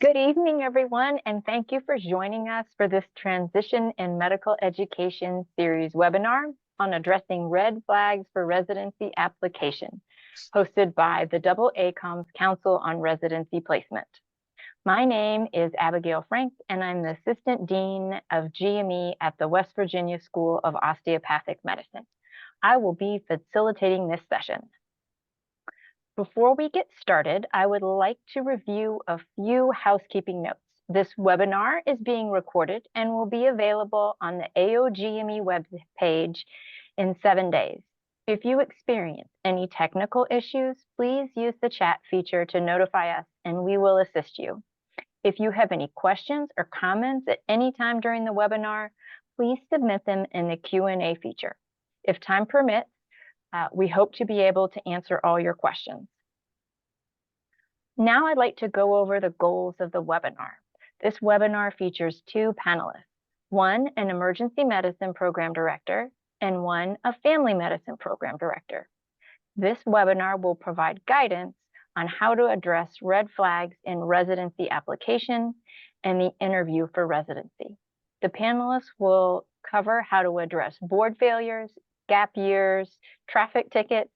Good evening, everyone, and thank you for joining us for this Transition in Medical Education series webinar on addressing red flags for residency application, hosted by the AACOM's Council on Residency Placement. My name is Abigail Frank, and I'm the Assistant Dean of GME at the West Virginia School of Osteopathic Medicine. I will be facilitating this session. Before we get started, I would like to review a few housekeeping notes. This webinar is being recorded and will be available on the AOGME webpage in 7 days. If you experience any technical issues, please use the chat feature to notify us and we will assist you. If you have any questions or comments at any time during the webinar, please submit them in the Q&A feature. If time permits, we hope to be able to answer all your questions. Now I'd like to go over the goals of the webinar. This webinar features 2 panelists, one an emergency medicine program director and one a family medicine program director. This webinar will provide guidance on how to address red flags in residency application and the interview for residency. The panelists will cover how to address board failures, gap years, traffic tickets,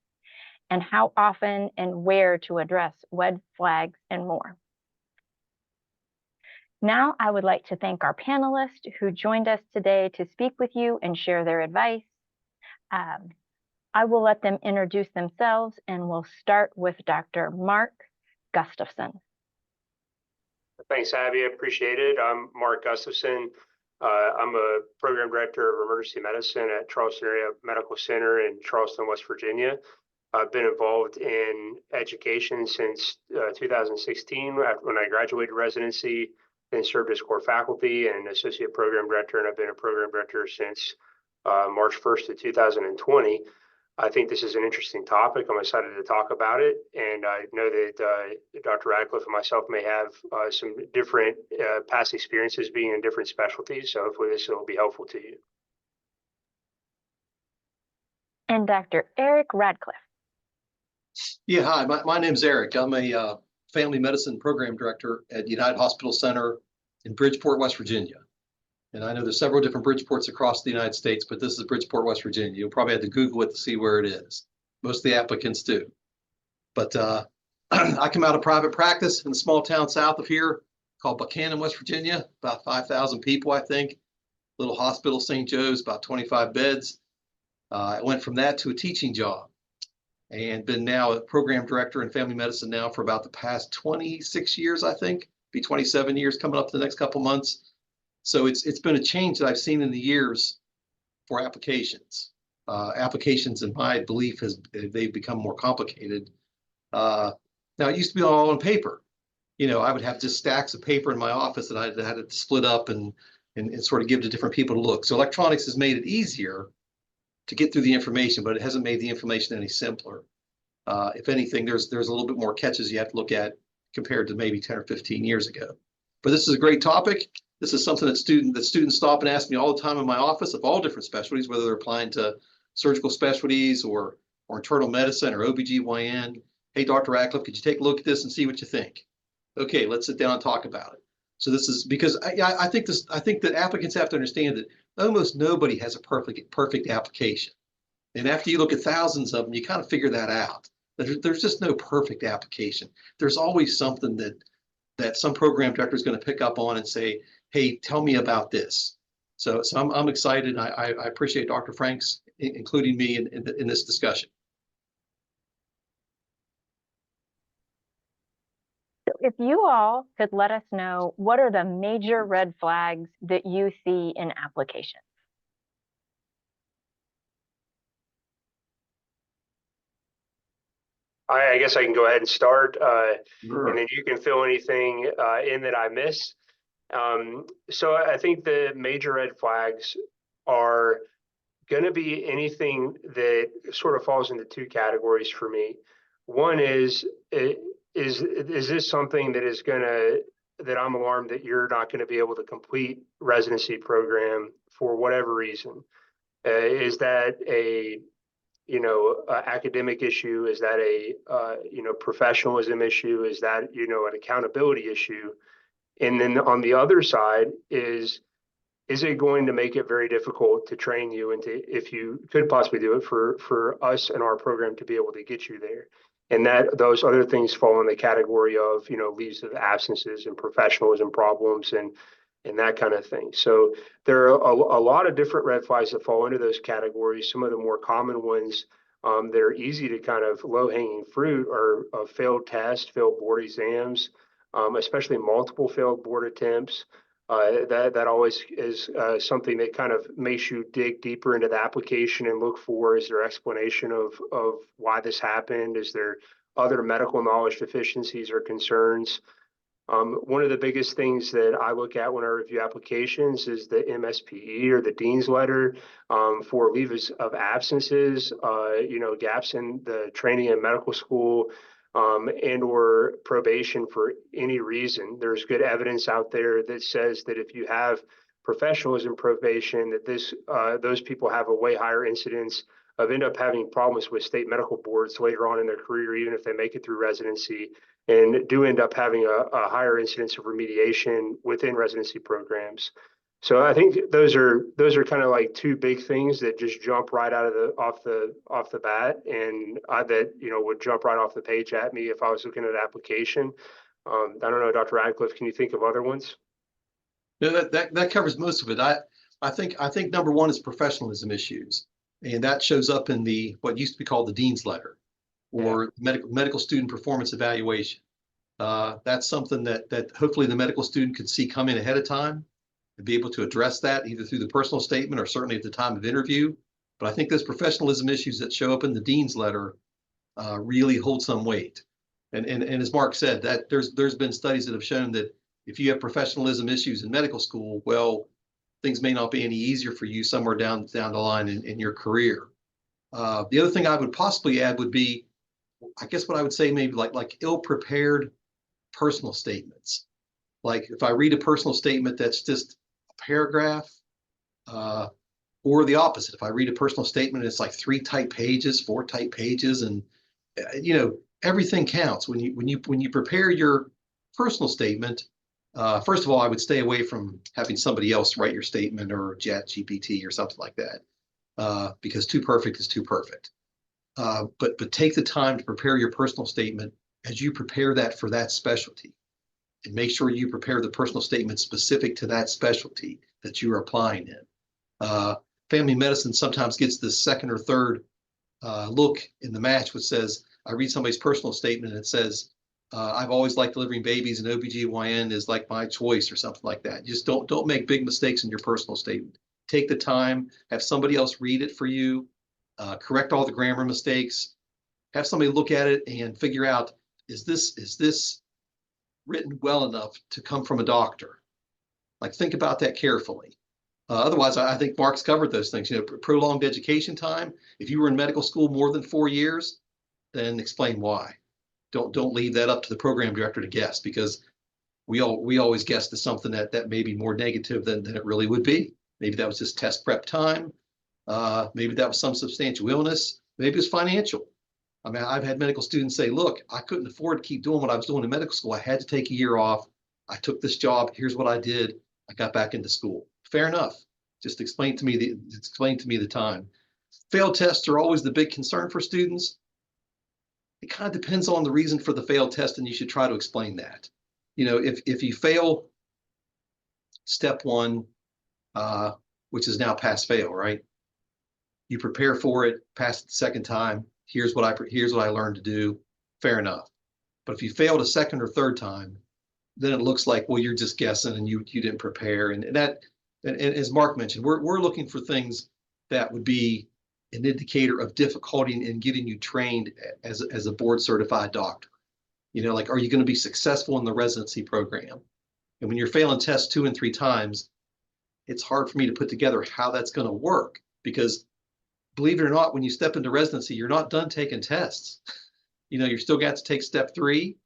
and how often and where to address red flags and more. Now, I would like to thank our panelists who joined us today to speak with you and share their advice. I will let them introduce themselves, and we'll start with Dr. Mark Gustafson. Thanks, Abby. I appreciate it. I'm Mark Gustafson. I'm a program director of emergency medicine at Charleston Area Medical Center in Charleston, West Virginia. I've been involved in education since 2016 when I graduated residency, then served as core faculty and associate program director, and I've been a program director since March 1st of 2020. I think this is an interesting topic. I'm excited to talk about it, and I know that Dr. Radcliffe and myself may have some different past experiences being in different specialties, so hopefully this will be helpful to you. And Dr. Eric Radcliffe. Yeah, hi, my name's Eric. I'm a family medicine program director at United Hospital Center in Bridgeport, West Virginia. And I know there's several different Bridgeports across the United States, but this is Bridgeport, West Virginia. You'll probably have to Google it to see where it is. Most of the applicants do. But I come out of private practice in a small town south of here called Buchanan, West Virginia, about 5,000 people, I think. Little hospital, St. Joe's, about 25 beds. I went from that to a teaching job, and been now a program director in family medicine now for about the past 26 years, I think. Be 27 years coming up the next couple months. So it's been a change that I've seen in the years for applications. Applications, in my belief, they've become more complicated. Now, it used to be all on paper. You know, I would have just stacks of paper in my office that I had to split up and sort of give to different people to look. So electronics has made it easier to get through the information, but it hasn't made the information any simpler. If anything, there's a little bit more catches you have to look at compared to maybe 10 or 15 years ago. But this is a great topic. This is something that students stop and ask me all the time in my office of all different specialties, whether they're applying to surgical specialties or internal medicine or OBGYN. Hey, Dr. Radcliffe, could you take a look at this and see what you think? Okay, let's sit down and talk about it. So this is because I think that applicants have to understand that almost nobody has a perfect application. And after you look at thousands of them, you kind of figure that out. There's just no perfect application. There's always something that some program director is going to pick up on and say, hey, tell me about this. So I'm excited. I appreciate Dr. Franks including me in this discussion. If you all could let us know, what are the major red flags that you see in applications? I guess I can go ahead and start, Sure. and then you can fill anything in that I miss. So I think the major red flags are going to be anything that sort of falls into 2 categories for me. One is this something that I'm alarmed that you're not going to be able to complete residency program for whatever reason? Is that a academic issue? Is that a professionalism issue? Is that an accountability issue? And then on the other side is it going to make it very difficult to train you into, if you could possibly do it, for us and our program to be able to get you there? And that those other things fall in the category of, leaves of absences and professionalism problems and that kind of thing. So there are a lot of different red flags that fall into those categories. Some of the more common ones that are easy to kind of low-hanging fruit are failed tests, failed board exams, especially multiple failed board attempts. That always is something that kind of makes you dig deeper into the application and look for, is there explanation of why this happened? Is there other medical knowledge deficiencies or concerns? One of the biggest things that I look at when I review applications is the MSPE, or the Dean's Letter, for leaves of absences, gaps in the training in medical school, and or probation for any reason. There's good evidence out there that says that if you have professionalism probation, that those people have a way higher incidence of end up having problems with state medical boards later on in their career, even if they make it through residency, and do end up having a higher incidence of remediation within residency programs. So I think those are kind of like two big things that just jump right out of off the bat, and that would jump right off the page at me if I was looking at an application. I don't know, Dr. Radcliffe, can you think of other ones? No, that covers most of it. I think number one is professionalism issues, and that shows up in what used to be called the Dean's Letter, or medical student performance evaluation. That's something that hopefully the medical student could see come in ahead of time and be able to address that either through the personal statement or certainly at the time of interview. But I think those professionalism issues that show up in the Dean's Letter really hold some weight. And as Mark said, that there's been studies that have shown that if you have professionalism issues in medical school, well, things may not be any easier for you somewhere down the line in your career. The other thing I would possibly add would be, I guess what I would say, maybe like ill-prepared personal statements. Like if I read a personal statement that's just a paragraph, or the opposite. If I read a personal statement, it's like 3 type pages, 4 type pages, and everything counts when you prepare your personal statement. First of all, I would stay away from having somebody else write your statement, or ChatGPT or something like that, because too perfect is too perfect. But take the time to prepare your personal statement as you prepare that for that specialty, and make sure you prepare the personal statement specific to that specialty that you are applying in. Family medicine sometimes gets this second or third look in the match, which says, I read somebody's personal statement and it says, I've always liked delivering babies and OBGYN is like my choice, or something like that. Just don't make big mistakes in your personal statement. Take the time, have somebody else read it for you, correct all the grammar mistakes, have somebody look at it and figure out, is this written well enough to come from a doctor? Like, think about that carefully. Otherwise, I think Mark's covered those things. Prolonged education time. If you were in medical school more than 4 years, then explain why. Don't leave that up to the program director to guess, because we always guess to something that may be more negative than it really would be. Maybe that was just test prep time. Maybe that was some substantial illness. Maybe it was financial. I mean, I've had medical students say, look, I couldn't afford to keep doing what I was doing in medical school. I had to take a year off. I took this job. Here's what I did. I got back into school. Fair enough. Just explain to me the time. Failed tests are always the big concern for students. It kind of depends on the reason for the failed test, and you should try to explain that. If you fail step 1, which is now pass fail, right? You prepare for it, pass it the second time. Here's what I learned to do. Fair enough. But if you failed a second or third time, then it looks like, well, you're just guessing and you didn't prepare. And as Mark mentioned, we're looking for things that would be an indicator of difficulty in getting you trained as a board certified doctor. Like, are you going to be successful in the residency program? And when you're failing tests 2 and 3 times, it's hard for me to put together how that's going to work, because believe it or not, when you step into residency, you're not done taking tests. You're still got to take step 3,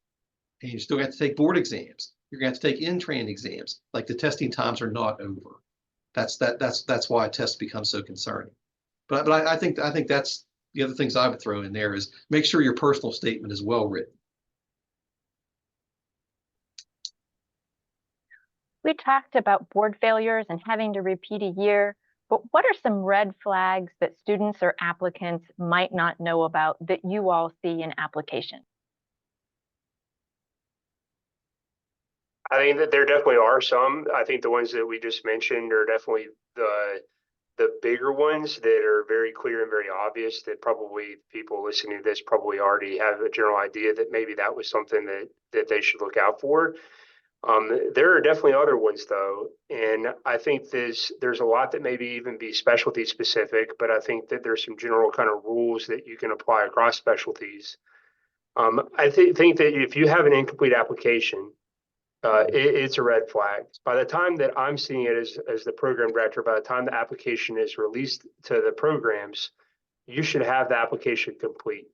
and you still got to take board exams. You're going to have to take in-training exams. Like, the testing times are not over. That's why tests become so concerning. But I think that's the other things I would throw in there, is make sure your personal statement is well written. We talked about board failures and having to repeat a year, but what are some red flags that students or applicants might not know about that you all see in applications? I think that there definitely are some. I think the ones that we just mentioned are definitely the bigger ones that are very clear and very obvious that probably people listening to this probably already have a general idea that maybe that was something that they should look out for. There are definitely other ones though, and I think there's a lot that maybe even be specialty specific, but I think that there's some general kind of rules that you can apply across specialties. I think that if you have an incomplete application, it's a red flag. By the time that I'm seeing it as the program director, by the time the application is released to the programs, you should have the application complete.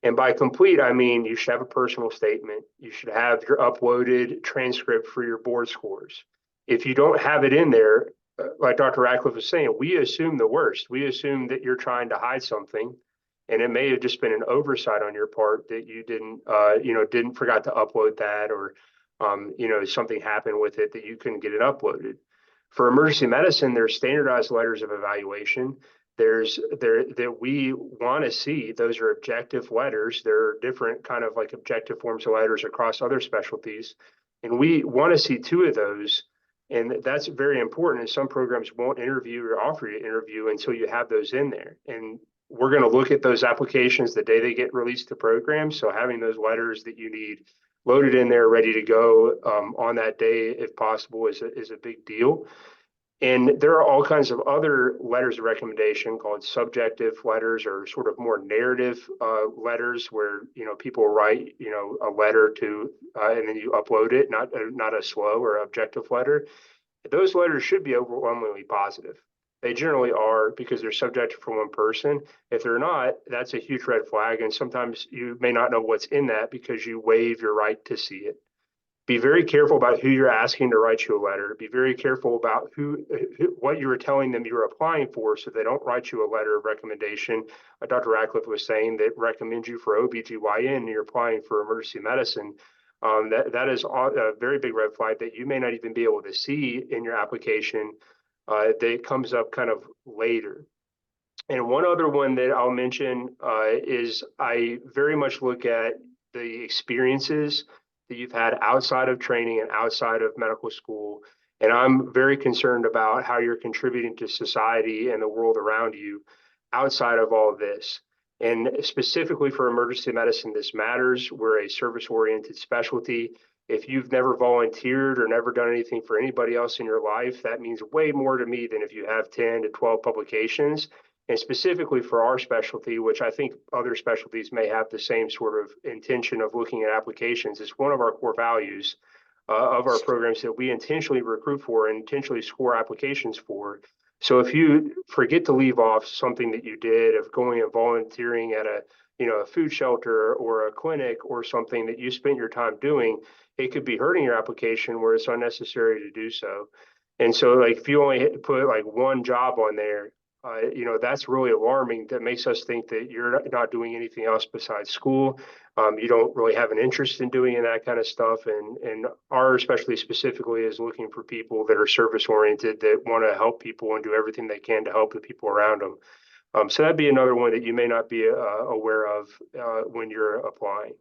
And by complete, I mean you should have a personal statement. You should have your uploaded transcript for your board scores. If you don't have it in there, like Dr. Radcliffe was saying, we assume the worst. We assume that you're trying to hide something, and it may have just been an oversight on your part that you didn't forgot to upload that, or something happened with it that you couldn't get it uploaded. For emergency medicine, there's standardized letters of evaluation. That we want to see. Those are objective letters. There are different kind of like objective forms of letters across other specialties, and we want to see 2 of those. And that's very important. And some programs won't interview or offer you to interview until you have those in there. And we're going to look at those applications the day they get released to programs. So having those letters that you need loaded in there, ready to go on that day, if possible, is a big deal. And there are all kinds of other letters of recommendation called subjective letters, or sort of more narrative letters, where people write a letter to and then you upload it, not a slow or objective letter. Those letters should be overwhelmingly positive. They generally are, because they're subjective for one person. If they're not, that's a huge red flag, and sometimes you may not know what's in that because you waive your right to see it. Be very careful about who you're asking to write you a letter. Be very careful about what you were telling them you were applying for, so they don't write you a letter of recommendation. Dr. Radcliffe was saying that recommends you for OBGYN and you're applying for emergency medicine. That is a very big red flag that you may not even be able to see in your application. That comes up kind of later. And one other one that I'll mention is I very much look at the experiences that you've had outside of training and outside of medical school. And I'm very concerned about how you're contributing to society and the world around you outside of all of this. And specifically for emergency medicine, this matters. We're a service-oriented specialty. If you've never volunteered or never done anything for anybody else in your life, that means way more to me than if you have 10 to 12 publications. And specifically for our specialty, which I think other specialties may have the same sort of intention of looking at applications, is one of our core values of our programs that we intentionally recruit for and intentionally score applications for. So if you forget to leave off something that you did of going and volunteering at a food shelter or a clinic or something that you spent your time doing, it could be hurting your application where it's unnecessary to do so. And so like if you only put like one job on there, that's really alarming. That makes us think that you're not doing anything else besides school. You don't really have an interest in doing that kind of stuff. And our specialty specifically is looking for people that are service oriented, that want to help people and do everything they can to help the people around them. So that'd be another one that you may not be aware of when you're applying.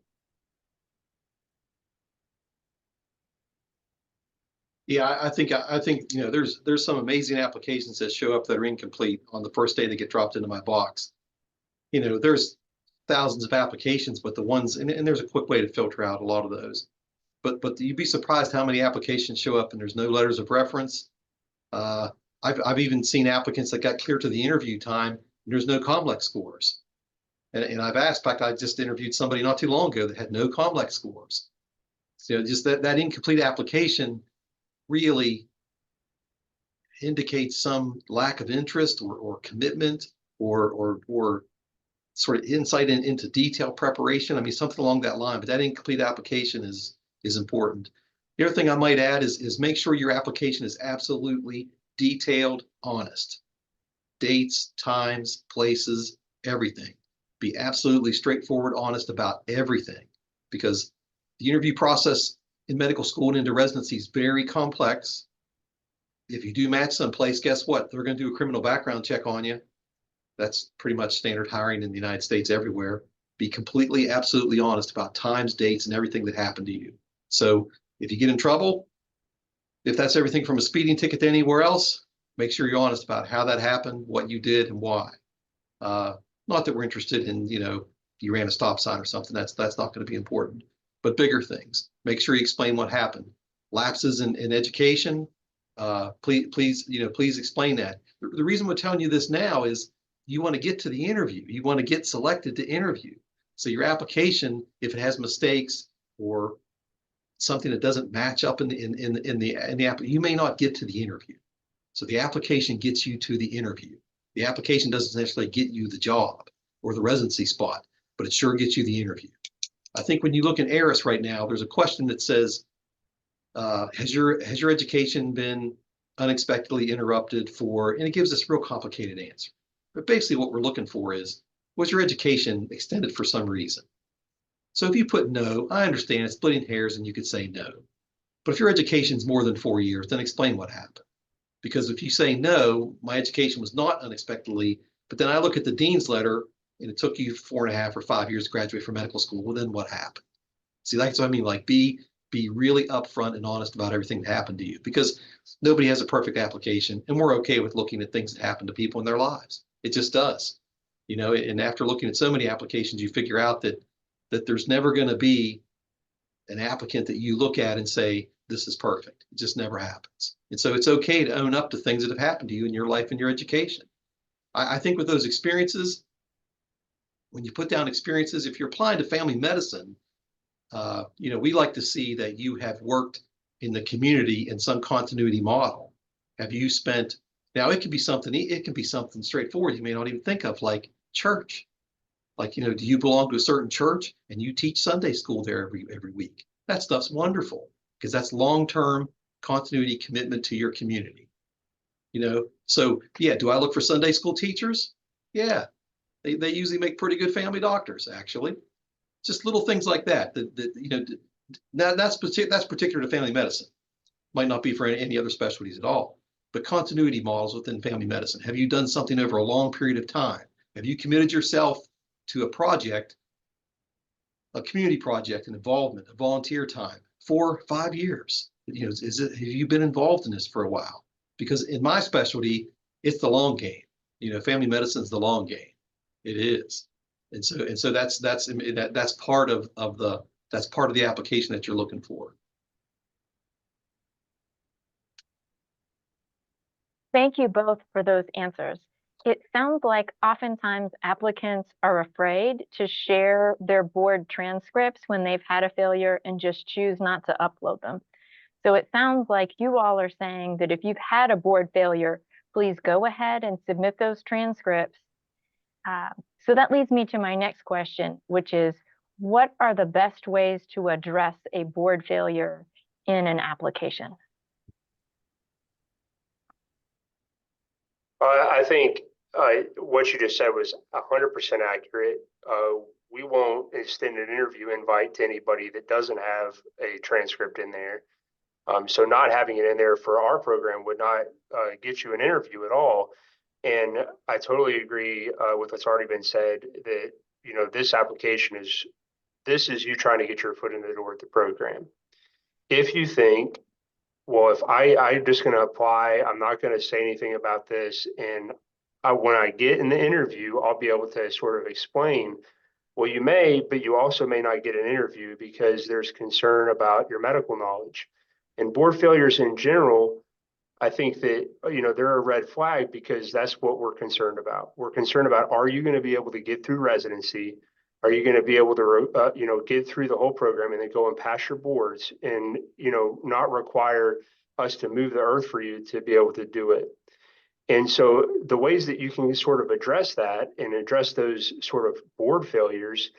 Yeah, I think there's some amazing applications that show up that are incomplete on the first day they get dropped into my box. There's thousands of applications, but the ones and there's a quick way to filter out a lot of those. But you'd be surprised how many applications show up and there's no letters of reference. I've even seen applicants that got clear to the interview time and there's no COMLEX scores. And I've asked, in fact, I just interviewed somebody not too long ago that had no COMLEX scores. So just that incomplete application really indicates some lack of interest or commitment or sort of insight into detailed preparation. I mean, something along that line, but that incomplete application is important. The other thing I might add is make sure your application is absolutely detailed, honest. Dates, times, places, everything. Be absolutely straightforward, honest about everything, because the interview process in medical school and into residency is very complex. If you do match someplace, guess what? They're going to do a criminal background check on you. That's pretty much standard hiring in the United States everywhere. Be completely, absolutely honest about times, dates, and everything that happened to you. So if you get in trouble, if that's everything from a speeding ticket to anywhere else, make sure you're honest about how that happened, what you did, and why. Not that we're interested in, you ran a stop sign or something. That's not going to be important. But bigger things. Make sure you explain what happened. Lapses in education. Please explain that. The reason we're telling you this now is you want to get to the interview. You want to get selected to interview. So your application, if it has mistakes or something that doesn't match up in the app, you may not get to the interview. So the application gets you to the interview. The application doesn't necessarily get you the job or the residency spot, but it sure gets you the interview. I think when you look in ARIS right now, there's a question that says, has your education been unexpectedly interrupted for, and it gives us a real complicated answer. But basically what we're looking for is, was your education extended for some reason? So if you put no, I understand it's splitting hairs and you could say no. But if your education is more than 4 years, then explain what happened. Because if you say no, my education was not unexpectedly, but then I look at the dean's letter and it took you 4.5 or 5 years to graduate from medical school, well, then what happened? See, that's what I mean, like be really upfront and honest about everything that happened to you, because nobody has a perfect application and we're okay with looking at things that happen to people in their lives. It just does, and after looking at so many applications, you figure out that there's never going to be an applicant that you look at and say, this is perfect. It just never happens. And so it's okay to own up to things that have happened to you in your life and your education. I think with those experiences, when you put down experiences, if you're applying to family medicine, we like to see that you have worked in the community in some continuity model. Have you spent, now it can be something straightforward you may not even think of, like church. Like, do you belong to a certain church and you teach Sunday school there every week? That stuff's wonderful because that's long-term continuity commitment to your community. So yeah, do I look for Sunday school teachers? Yeah, they usually make pretty good family doctors, actually. Just little things like that. That's particular to family medicine. Might not be for any other specialties at all. But continuity models within family medicine. Have you done something over a long period of time? Have you committed yourself to a project, a community project, an involvement, a volunteer time for 5 years? Have you been involved in this for a while? Because in my specialty, it's the long game. Family medicine is the long game. It is. And so that's part of the application that you're looking for. Thank you both for those answers. It sounds like oftentimes applicants are afraid to share their board transcripts when they've had a failure and just choose not to upload them. So it sounds like you all are saying that if you've had a board failure, please go ahead and submit those transcripts. So that leads me to my next question, which is, what are the best ways to address a board failure in an application? I think what you just said was 100% accurate. We won't extend an interview invite to anybody that doesn't have a transcript in there. So not having it in there for our program would not get you an interview at all. And I totally agree with what's already been said that, this application is you trying to get your foot in the door at the program. If you think, well, if I'm just going to apply, I'm not going to say anything about this, and when I get in the interview, I'll be able to sort of explain, well, you may, but you also may not get an interview because there's concern about your medical knowledge. And board failures in general, I think that, they're a red flag because that's what we're concerned about. We're concerned about, are you going to be able to get through residency? Are you going to be able to, get through the whole program and then go and pass your boards and, not require us to move the earth for you to be able to do it? And so the ways that you can sort of address that and address those sort of board failures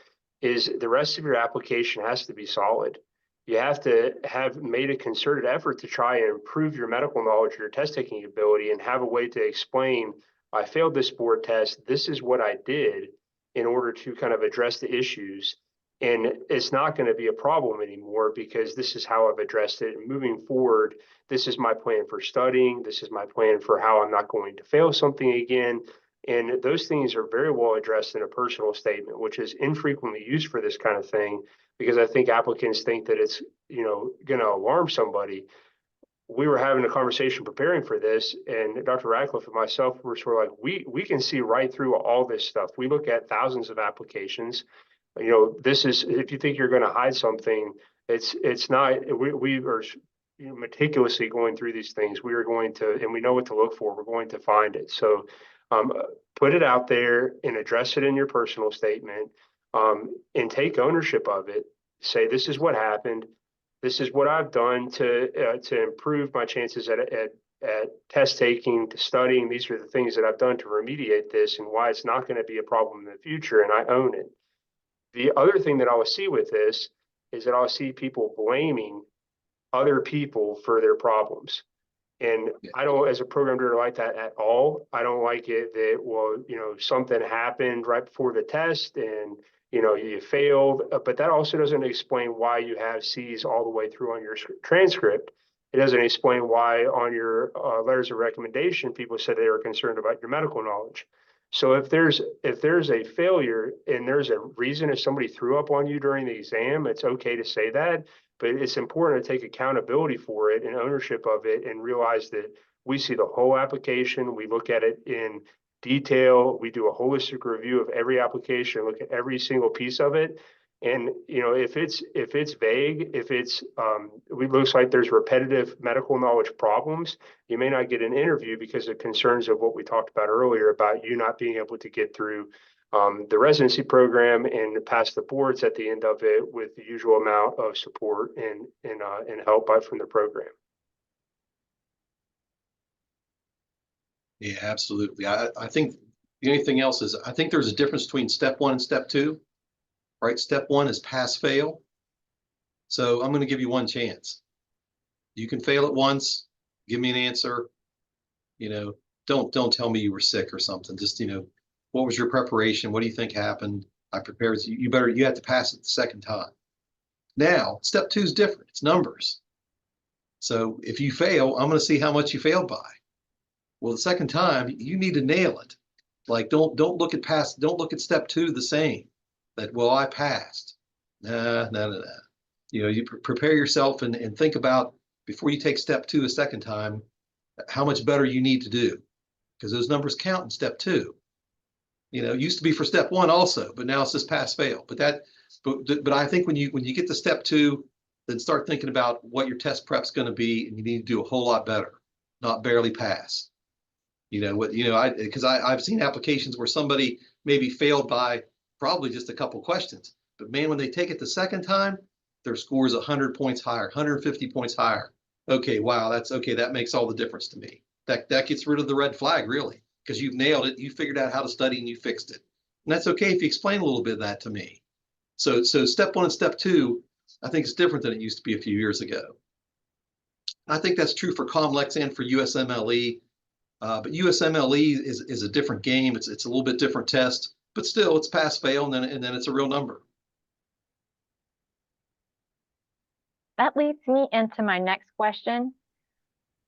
is the rest of your application has to be solid. You have to have made a concerted effort to try and improve your medical knowledge, your test taking ability, and have a way to explain, I failed this board test. This is what I did in order to kind of address the issues. And it's not going to be a problem anymore because this is how I've addressed it. And moving forward, this is my plan for studying. This is my plan for how I'm not going to fail something again. And those things are very well addressed in a personal statement, which is infrequently used for this kind of thing, because I think applicants think that it's, going to alarm somebody. We were having a conversation preparing for this, and Dr. Radcliffe and myself were sort of like, we can see right through all this stuff. We look at thousands of applications. This is, if you think you're going to hide something, it's not. We are meticulously going through these things. We are going to, and we know what to look for. We're going to find it. So put it out there and address it in your personal statement, and take ownership of it. Say, this is what happened. This is what I've done to improve my chances at test taking, to studying. These are the things that I've done to remediate this, and why it's not going to be a problem in the future, and I own it. The other thing that I will see with this is that I'll see people blaming other people for their problems. And I don't, as a program director, like that at all. I don't like it that, well, something happened right before the test and, you failed, but that also doesn't explain why you have C's all the way through on your transcript. It doesn't explain why on your letters of recommendation, people said they were concerned about your medical knowledge. So if there's a failure and there's a reason, if somebody threw up on you during the exam, it's okay to say that, but it's important to take accountability for it and ownership of it, and realize that we see the whole application. We look at it in detail. We do a holistic review of every application, look at every single piece of it. And, if it's vague, if it looks like there's repetitive medical knowledge problems, you may not get an interview because of concerns of what we talked about earlier about you not being able to get through the residency program and pass the boards at the end of it with the usual amount of support and help from the program. Yeah, absolutely. I think the only thing else is, I think there's a difference between step 1 and step 2. Right? Step 1 is pass fail. So I'm going to give you one chance. You can fail it once, give me an answer. Don't tell me you were sick or something. Just, what was your preparation? What do you think happened? I prepared. You have to pass it the second time. Now, step 2 is different. It's numbers. So if you fail, I'm going to see how much you failed by. Well, the second time, you need to nail it. Like, don't look at step 2 the same. That, well, I passed. Nah. You prepare yourself and think about, before you take step 2 a second time, how much better you need to do, because those numbers count in step 2. It used to be for step 1 also, but now it's just pass fail. But I think when you get to step 2, then start thinking about what your test prep's going to be, and you need to do a whole lot better, not barely pass. Because I've seen applications where somebody maybe failed by probably just a couple questions, but man, when they take it the second time, their score is 100 points higher, 150 points higher. Okay, wow, that's okay. That makes all the difference to me. That gets rid of the red flag, really, because you've nailed it. You figured out how to study and you fixed it. And that's okay if you explain a little bit of that to me. So step 1 and step 2, I think, is different than it used to be a few years ago. I think that's true for COMLEX and for USMLE. But USMLE is a different game. It's a little bit different test, but still it's pass fail, and then it's a real number. That leads me into my next question.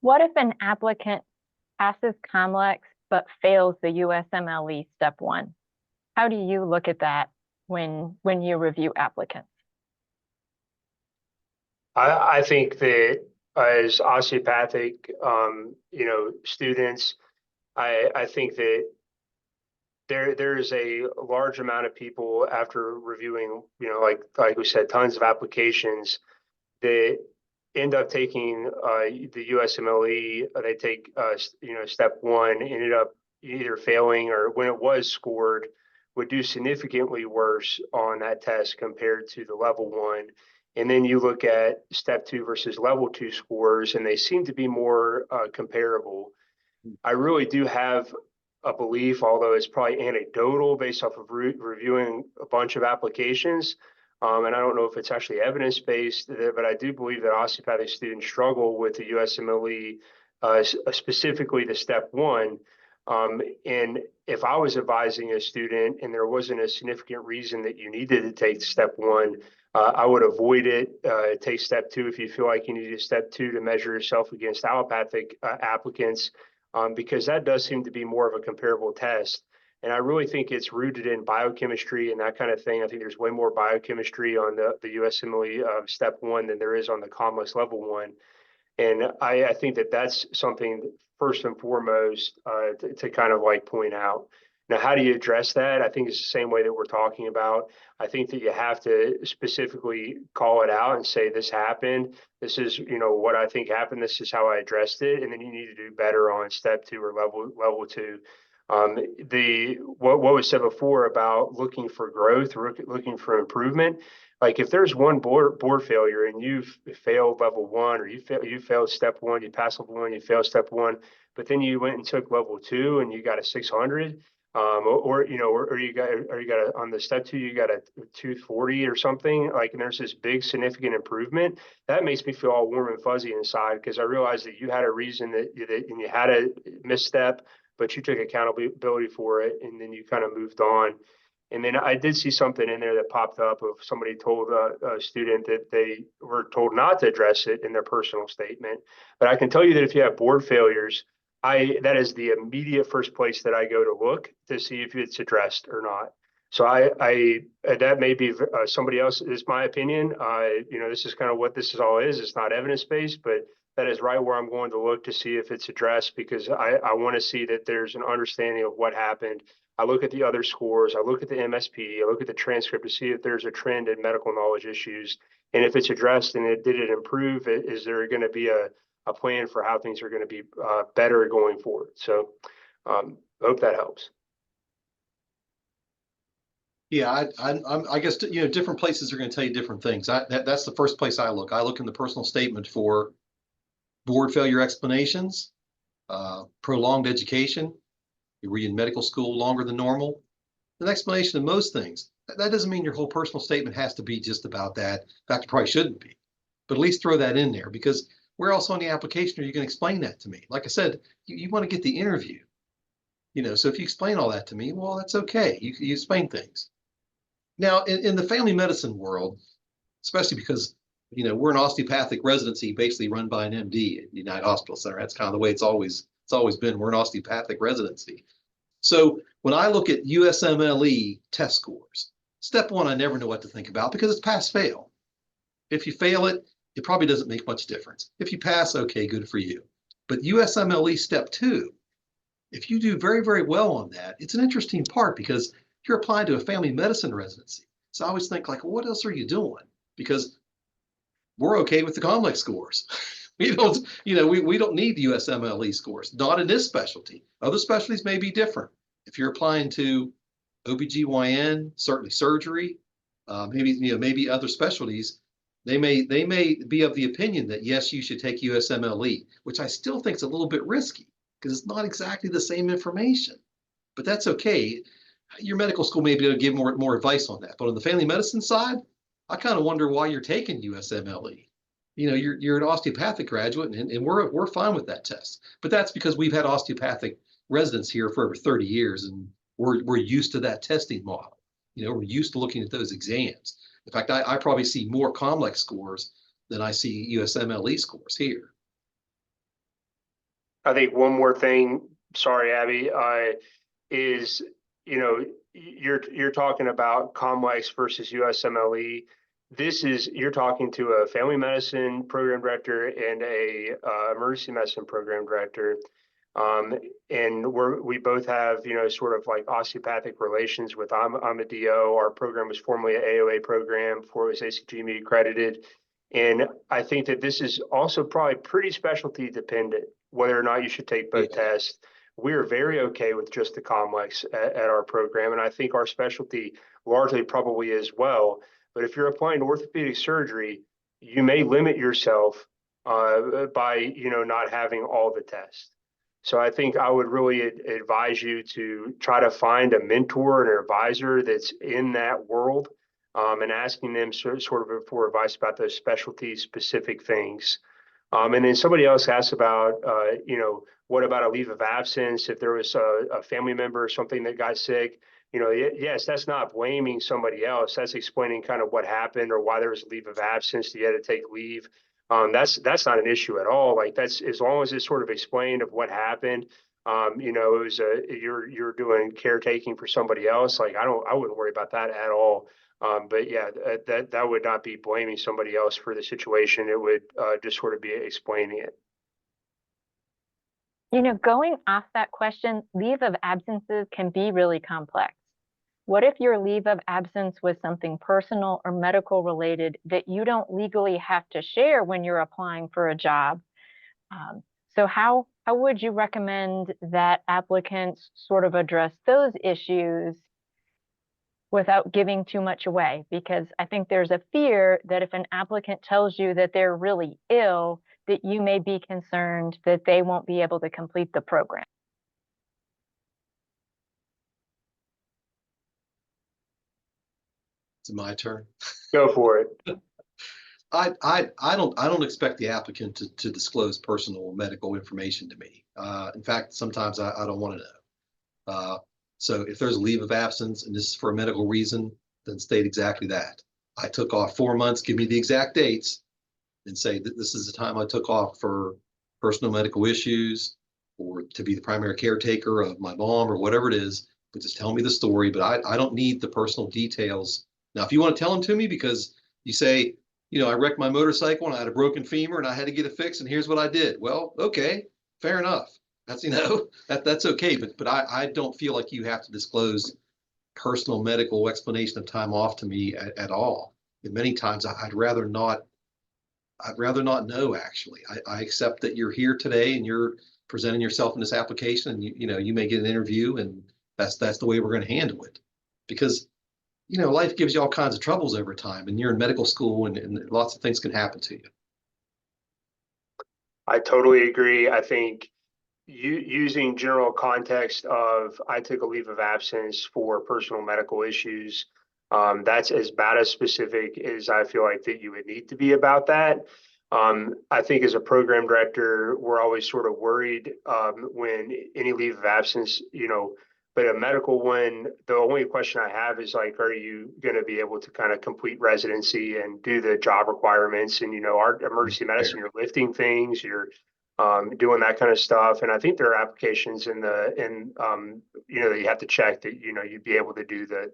What if an applicant passes COMLEX but fails the USMLE step 1? How do you look at that when you review applicants? I think that as osteopathic, students, I think that there is a large amount of people, after reviewing, like we said, tons of applications, that end up taking the USMLE. They take step 1, ended up either failing, or when it was scored, would do significantly worse on that test compared to the level 1. And then you look at step 2 versus level 2 scores, and they seem to be more comparable. I really do have a belief, although it's probably anecdotal based off of reviewing a bunch of applications, and I don't know if it's actually evidence-based, but I do believe that osteopathic students struggle with the USMLE, specifically the step 1. And if I was advising a student and there wasn't a significant reason that you needed to take step one, I would avoid it. Take step two if you feel like you need a step two to measure yourself against allopathic applicants, because that does seem to be more of a comparable test. And I really think it's rooted in biochemistry and that kind of thing. I think there's way more biochemistry on the USMLE step one than there is on the COMLEX level one. And I think that that's something first and foremost to kind of like point out. Now, how do you address that? I think it's the same way that we're talking about. I think that you have to specifically call it out and say this happened. This is, what I think happened. This is how I addressed it. And then you need to do better on step two or level two. What was said before about looking for growth, looking for improvement. Like if there's one board failure and you've failed level one, or you failed step one, you passed level one, you failed step one, but then you went and took level two and you got a 600, or you got on the step two, you got a 240 or something, like, and there's this big significant improvement. That makes me feel all warm and fuzzy inside, because I realized that you had a reason and you had a misstep, but you took accountability for it, and then you kind of moved on. And then I did see something in there that popped up of somebody told a student that they were told not to address it in their personal statement. But I can tell you that if you have board failures, that is the immediate first place that I go to look to see if it's addressed or not. So that may be somebody else, is my opinion. This is kind of what this is all is. It's not evidence-based, but that is right where I'm going to look to see if it's addressed, because I want to see that there's an understanding of what happened. I look at the other scores, I look at the MSP, I look at the transcript to see if there's a trend in medical knowledge issues. And if it's addressed and did it improve, is there going to be a plan for how things are going to be better going forward? So I hope that helps. Yeah, I guess, different places are going to tell you different things. That's the first place I look. I look in the personal statement for board failure explanations, prolonged education. You were in medical school longer than normal. An explanation of most things. That doesn't mean your whole personal statement has to be just about that. In fact, it probably shouldn't be. But at least throw that in there, because where else on the application are you going to explain that to me? Like I said, you want to get the interview. So if you explain all that to me, well, that's okay. You explain things. Now, in the family medicine world, especially because we're an osteopathic residency basically run by an MD at United Hospital Center. That's kind of the way it's always been. We're an osteopathic residency. So when I look at USMLE test scores, step one, I never know what to think about, because it's pass fail. If you fail it, it probably doesn't make much difference. If you pass, okay, good for you. But USMLE step two, if you do very, very well on that, it's an interesting part, because you're applying to a family medicine residency. So I always think, like, well, what else are you doing? Because we're okay with the COMLEX scores. We don't need the USMLE scores, not in this specialty. Other specialties may be different. If you're applying to OBGYN, certainly surgery, maybe other specialties, they may be of the opinion that yes, you should take USMLE, which I still think is a little bit risky, because it's not exactly the same information. But that's okay. Your medical school may be able to give more advice on that. But on the family medicine side, I kind of wonder why you're taking USMLE. You're an osteopathic graduate, and we're fine with that test. But that's because we've had osteopathic residents here for over 30 years, and we're used to that testing model. We're used to looking at those exams. In fact, I probably see more COMLEX scores than I see USMLE scores here. I think one more thing, sorry, Abby, is, you're talking about COMLEX versus USMLE. You're talking to a family medicine program director and a emergency medicine program director. And we both have, sort of like osteopathic relations with, I'm a DO. Our program was formerly an AOA program before it was ACGME accredited. And I think that this is also probably pretty specialty dependent, whether or not you should take both tests. We're very okay with just the COMLEX at our program. And I think our specialty largely probably as well. But if you're applying to orthopedic surgery, you may limit yourself by, not having all the tests. So I think I would really advise you to try to find a mentor and an advisor that's in that world, and asking them sort of for advice about those specialty specific things. And then somebody else asked about, what about a leave of absence if there was a family member or something that got sick? Yes, that's not blaming somebody else. That's explaining kind of what happened or why there was a leave of absence. You had to take leave. That's not an issue at all. Like that's as long as it's sort of explained of what happened. It was you're doing caretaking for somebody else. Like I wouldn't worry about that at all. But yeah, that would not be blaming somebody else for the situation. It would just sort of be explaining it. Going off that question, leave of absences can be really complex. What if your leave of absence was something personal or medical related that you don't legally have to share when you're applying for a job? So how would you recommend that applicants sort of address those issues without giving too much away? Because I think there's a fear that if an applicant tells you that they're really ill, that you may be concerned that they won't be able to complete the program. It's my turn. Go for it. I don't expect the applicant to disclose personal medical information to me. In fact, sometimes I don't want to know. So if there's a leave of absence and this is for a medical reason, then state exactly that. I took off 4 months, give me the exact dates, and say that this is the time I took off for personal medical issues or to be the primary caretaker of my mom or whatever it is, but just tell me the story. But I don't need the personal details. Now, if you want to tell them to me because you say, I wrecked my motorcycle and I had a broken femur and I had to get it fixed and here's what I did. Well, okay, fair enough. That's, that's okay. But I don't feel like you have to disclose personal medical explanation of time off to me at all. And many times I'd rather not know, actually. I accept that you're here today and you're presenting yourself in this application and you may get an interview and that's the way we're going to handle it. Because life gives you all kinds of troubles over time and you're in medical school and lots of things can happen to you. I totally agree. I think using general context of I took a leave of absence for personal medical issues, that's as bad as specific as I feel like that you would need to be about that. I think as a program director, we're always sort of worried when any leave of absence, but a medical one, the only question I have is like, are you going to be able to kind of complete residency and do the job requirements? And, our emergency medicine, you're lifting things, you're doing that kind of stuff. And I think there are applications that you have to check that, you'd be able to do the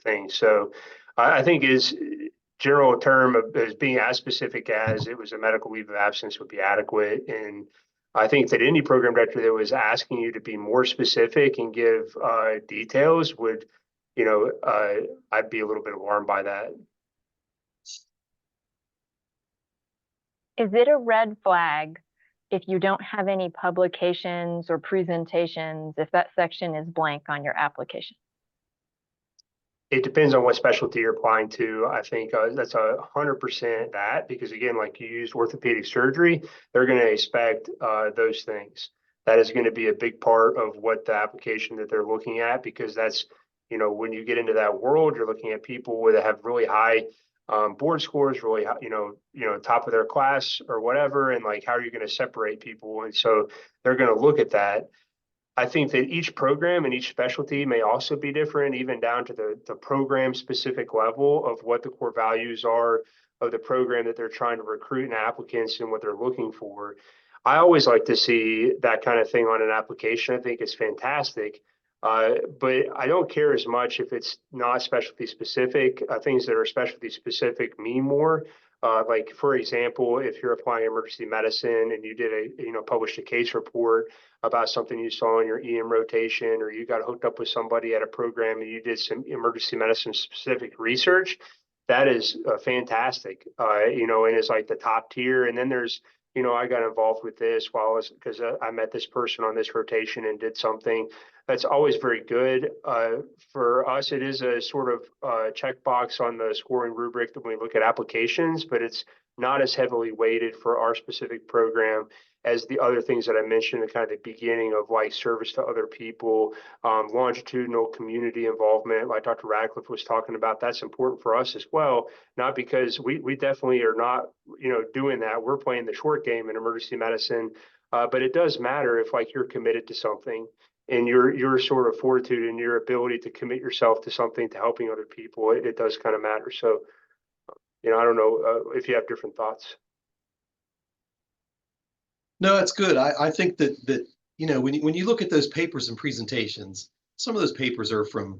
thing. So I think is general term of as being as specific as it was a medical leave of absence would be adequate. And I think that any program director that was asking you to be more specific and give details would, I'd be a little bit alarmed by that. Is it a red flag if you don't have any publications or presentations, if that section is blank on your application? It depends on what specialty you're applying to. I think that's 100% that, because again, like you used orthopedic surgery, they're going to expect those things. That is going to be a big part of what the application that they're looking at, because that's, when you get into that world, you're looking at people that have really high board scores, really, top of their class or whatever. And like, how are you going to separate people? And so they're going to look at that. I think that each program and each specialty may also be different, even down to the program specific level of what the core values are of the program that they're trying to recruit in applicants and what they're looking for. I always like to see that kind of thing on an application. I think it's fantastic. But I don't care as much if it's not specialty specific. Things that are specialty specific mean more. Like, for example, if you're applying emergency medicine and you did published a case report about something you saw in your EM rotation, or you got hooked up with somebody at a program and you did some emergency medicine specific research, that is fantastic, and it's like the top tier. And then there's, I got involved with this because I met this person on this rotation and did something. That's always very good. For us, it is a sort of checkbox on the scoring rubric that we look at applications, but it's not as heavily weighted for our specific program as the other things that I mentioned at kind of the beginning of like service to other people, longitudinal community involvement, like Dr. Radcliffe was talking about. That's important for us as well, not because we definitely are not, doing that. We're playing the short game in emergency medicine, but it does matter if like you're committed to something and your sort of fortitude and your ability to commit yourself to something, to helping other people, it does kind of matter. So, I don't know if you have different thoughts. No, that's good. I think that when you look at those papers and presentations, some of those papers are from,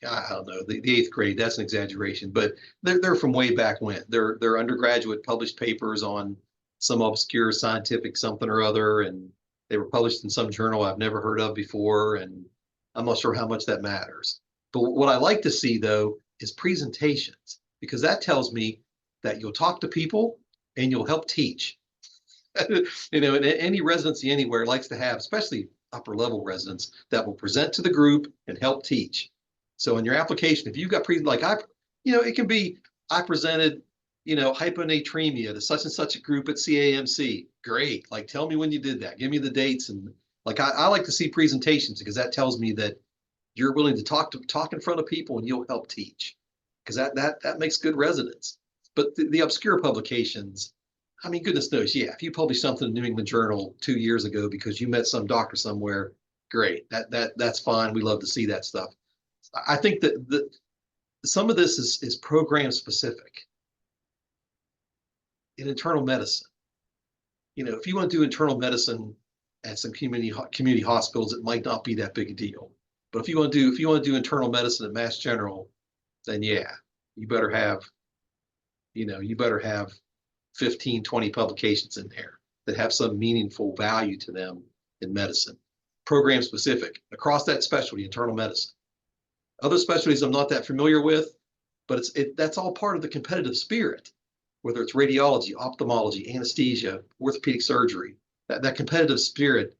I don't know, the 8th grade. That's an exaggeration, but they're from way back when. They're undergraduate published papers on some obscure scientific something or other, and they were published in some journal I've never heard of before, and I'm not sure how much that matters. But what I like to see though is presentations, because that tells me that you'll talk to people and you'll help teach. And any residency anywhere likes to have, especially upper level residents, that will present to the group and help teach. So in your application, if you've got it can be, I presented, hyponatremia to such and such a group at CAMC. Great. Like, tell me when you did that. Give me the dates. And like, I like to see presentations, because that tells me that you're willing to talk in front of people and you'll help teach, because that makes good residents. But the obscure publications, I mean, goodness knows, yeah, if you publish something in New England Journal 2 years ago because you met some doctor somewhere, great. That's fine. We love to see that stuff. I think that some of this is program specific. In internal medicine, if you want to do internal medicine at some community hospitals, it might not be that big a deal. But if you want to do internal medicine at Mass General, then yeah, you better have 15, 20 publications in there that have some meaningful value to them in medicine. Program specific across that specialty, internal medicine. Other specialties I'm not that familiar with, but that's all part of the competitive spirit, whether it's radiology, ophthalmology, anesthesia, orthopedic surgery, that competitive spirit.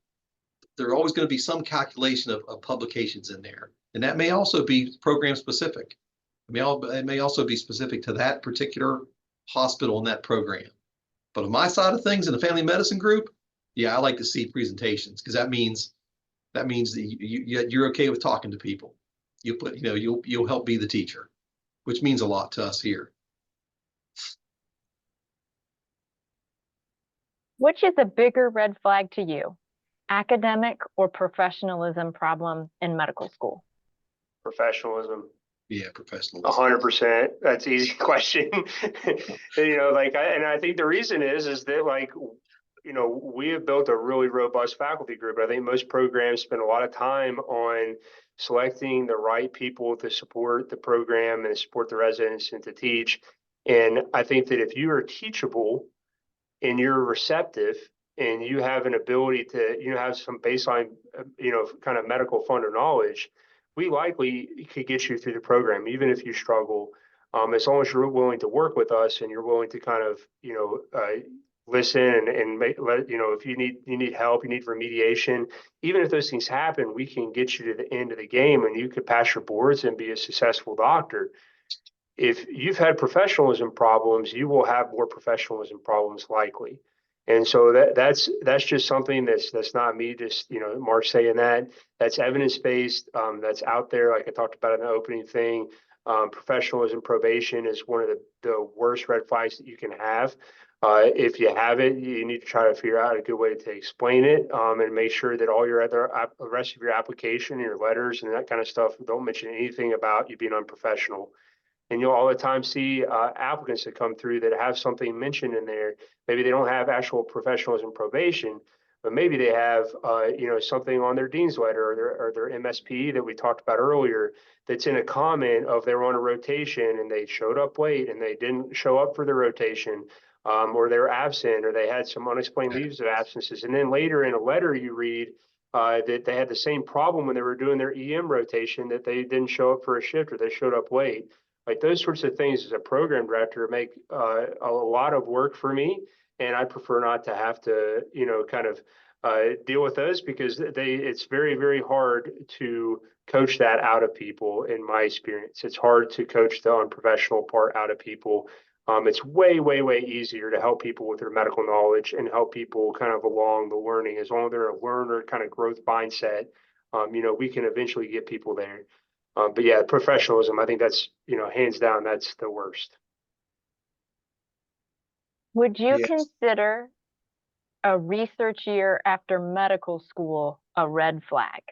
There's always going to be some calculation of publications in there. And that may also be program specific. It may also be specific to that particular hospital and that program. But on my side of things in the family medicine group, yeah, I like to see presentations, because that means that you're okay with talking to people. You'll help be the teacher, which means a lot to us here. Which is a bigger red flag to you, academic or professionalism problem in medical school? Professionalism. Yeah, professionalism. 100%. That's an easy question. I think the reason is that we have built a really robust faculty group. I think most programs spend a lot of time on selecting the right people to support the program and support the residents and to teach. And I think that if you are teachable and you're receptive and you have an ability to, have some baseline, kind of medical fund or knowledge, we likely could get you through the program, even if you struggle. As long as you're willing to work with us and you're willing to kind of, listen and if you need help, you need remediation, even if those things happen, we can get you to the end of the game and you could pass your boards and be a successful doctor. If you've had professionalism problems, you will have more professionalism problems likely. And so that's just something that's not me just, Mark saying that's evidence-based, that's out there. Like I talked about in the opening thing, professionalism probation is one of the worst red flags that you can have. If you have it, you need to try to figure out a good way to explain it, and make sure that all your the rest of your application, your letters and that kind of stuff, don't mention anything about you being unprofessional. And you'll all the time see applicants that come through that have something mentioned in there. Maybe they don't have actual professionalism probation, but maybe they have something on their dean's letter or their MSP that we talked about earlier that's in a comment of they were on a rotation and they showed up late and they didn't show up for the rotation, or they were absent or they had some unexplained leaves of absences. And then later in a letter you read that they had the same problem when they were doing their EM rotation, that they didn't show up for a shift or they showed up late. Like those sorts of things as a program director make a lot of work for me. And I prefer not to have to, kind of deal with those, because it's very, very hard to coach that out of people. In my experience, it's hard to coach the unprofessional part out of people. It's way, way, way easier to help people with their medical knowledge and help people kind of along the learning. As long as they're a learner kind of growth mindset, we can eventually get people there. But yeah, professionalism, I think that's, hands down, that's the worst. Would you Yes. consider a research year after medical school a red flag?